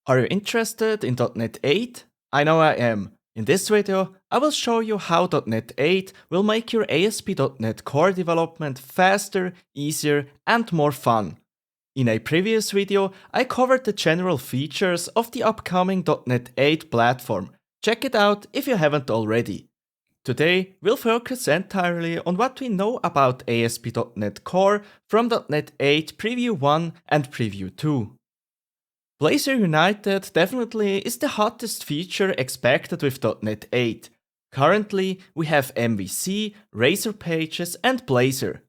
Are you interested in .NET 8? I know I am. In this video, I will show you how .NET 8 will make your ASP.NET Core development faster, easier, and more fun. In a previous video, I covered the general features of the upcoming .NET 8 platform. Check it out if you haven't already. Today, we'll focus entirely on what we know about ASP.NET Core from .NET 8 Preview 1 and Preview 2. Blazor United definitely is the hottest feature expected with .NET 8. Currently, we have MVC, Razor Pages, and Blazor.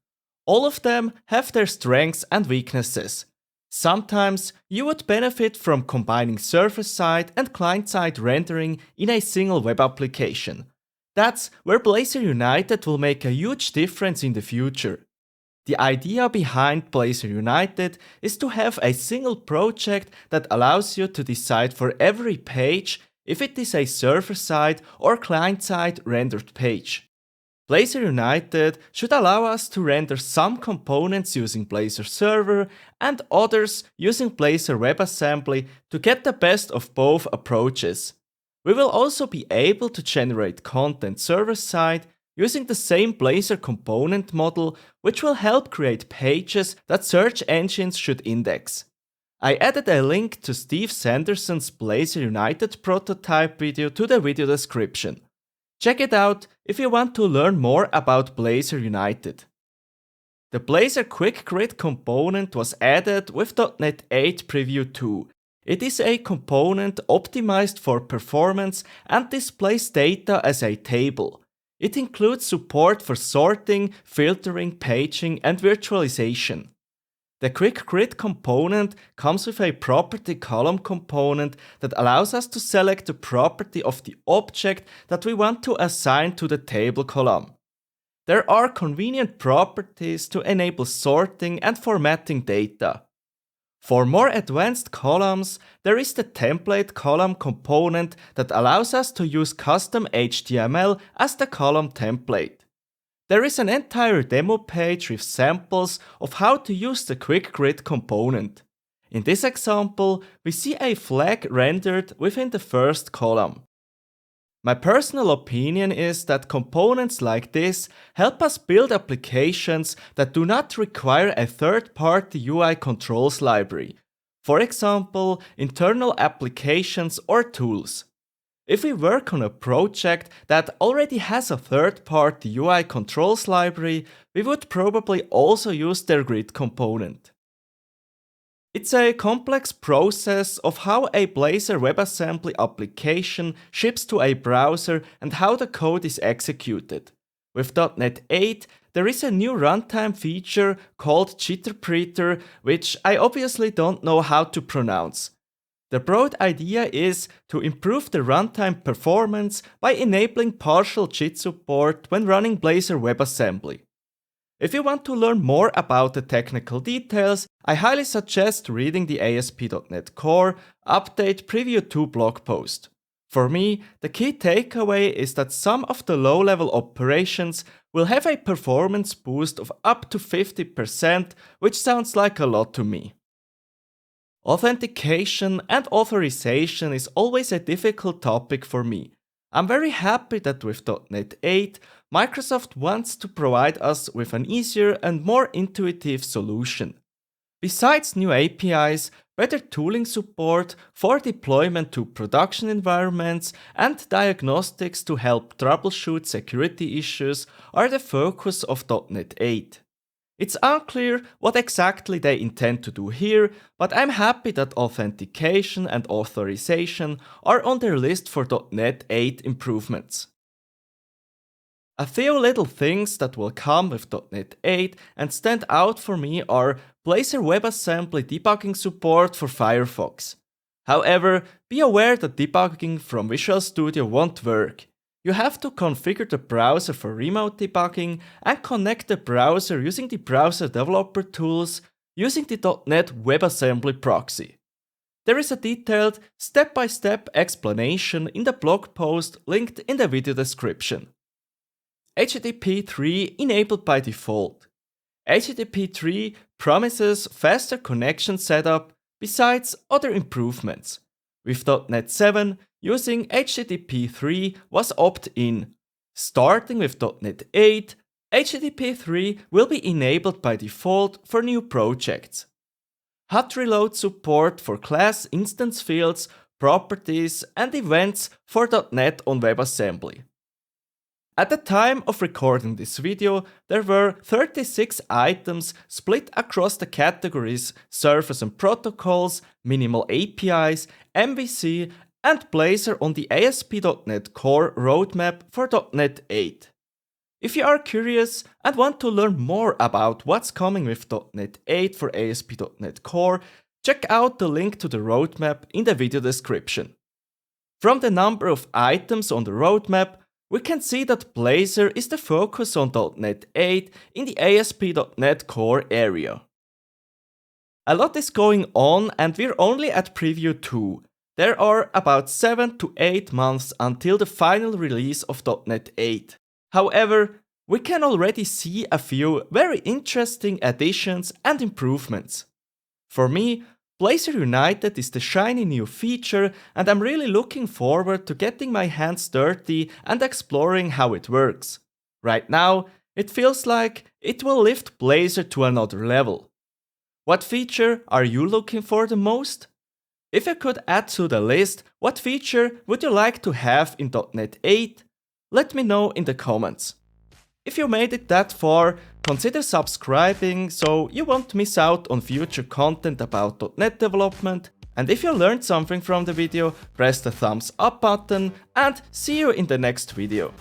All of them have their strengths and weaknesses. Sometimes you would benefit from combining server-side and client-side rendering in a single web application. That's where Blazor United will make a huge difference in the future. The idea behind Blazor United is to have a single project that allows you to decide for every page if it is a server-side or client-side rendered page. Blazor United should allow us to render some components using Blazor Server and others using Blazor WebAssembly to get the best of both approaches. We will also be able to generate content server-side using the same Blazor component model, which will help create pages that search engines should index. I added a link to Steve Sanderson's Blazor United prototype video to the video description. Check it out if you want to learn more about Blazor United. The Blazor QuickGrid component was added with .NET 8 Preview 2. It is a component optimized for performance and displays data as a table. It includes support for sorting, filtering, paging, and virtualization. The QuickGrid component comes with a property column component that allows us to select the property of the object that we want to assign to the table column. There are convenient properties to enable sorting and formatting data. For more advanced columns, there is the template column component that allows us to use custom HTML as the column template. There is an entire demo page with samples of how to use the QuickGrid component. In this example, we see a flag rendered within the first column. My personal opinion is that components like this help us build applications that do not require a third-party UI controls library, for example, internal applications or tools. If we work on a project that already has a third-party UI controls library, we would probably also use their grid component. It's a complex process of how a Blazor WebAssembly application ships to a browser and how the code is executed. With .NET 8, there is a new runtime feature called Jitterpreter, which I obviously don't know how to pronounce. The broad idea is to improve the runtime performance by enabling partial JIT support when running Blazor WebAssembly. If you want to learn more about the technical details, I highly suggest reading the ASP.NET Core Update Preview 2 blog post. For me, the key takeaway is that some of the low-level operations will have a performance boost of up to 50%, which sounds like a lot to me. Authentication and authorization is always a difficult topic for me. I'm very happy that with .NET 8, Microsoft wants to provide us with an easier and more intuitive solution. Besides new APIs, better tooling support for deployment to production environments and diagnostics to help troubleshoot security issues are the focus of .NET 8. It's unclear what exactly they intend to do here, but I'm happy that authentication and authorization are on their list for .NET 8 improvements. A few little things that will come with .NET 8 and stand out for me are Blazor WebAssembly debugging support for Firefox. However, be aware that debugging from Visual Studio won't work. You have to configure the browser for remote debugging and connect the browser using the browser developer tools using the .NET WebAssembly proxy. There is a detailed step-by-step explanation in the blog post linked in the video description. HTTP 3 enabled by default. HTTP 3 promises faster connection setup besides other improvements. With .NET 7, using HTTP 3 was opt-in. Starting with .NET 8, HTTP 3 will be enabled by default for new projects. Hot reload support for class instance fields, properties, and events for .NET on WebAssembly. At the time of recording this video, there were 36 items split across the categories Servers and Protocols, Minimal APIs, MVC, and Blazor on the ASP.NET Core roadmap for .NET 8. If you are curious and want to learn more about what's coming with .NET 8 for ASP.NET Core, check out the link to the roadmap in the video description. From the number of items on the roadmap, we can see that Blazor is the focus on .NET 8 in the ASP.NET Core area. A lot is going on and we're only at Preview 2. There are about 7 to 8 months until the final release of .NET 8. However, we can already see a few very interesting additions and improvements. For me, Blazor United is the shiny new feature and I'm really looking forward to getting my hands dirty and exploring how it works. Right now, it feels like it will lift Blazor to another level. What feature are you looking for the most? If you could add to the list, what feature would you like to have in .NET 8? Let me know in the comments. If you made it that far, consider subscribing so you won't miss out on future content about .NET development. And if you learned something from the video, press the thumbs up button and see you in the next video.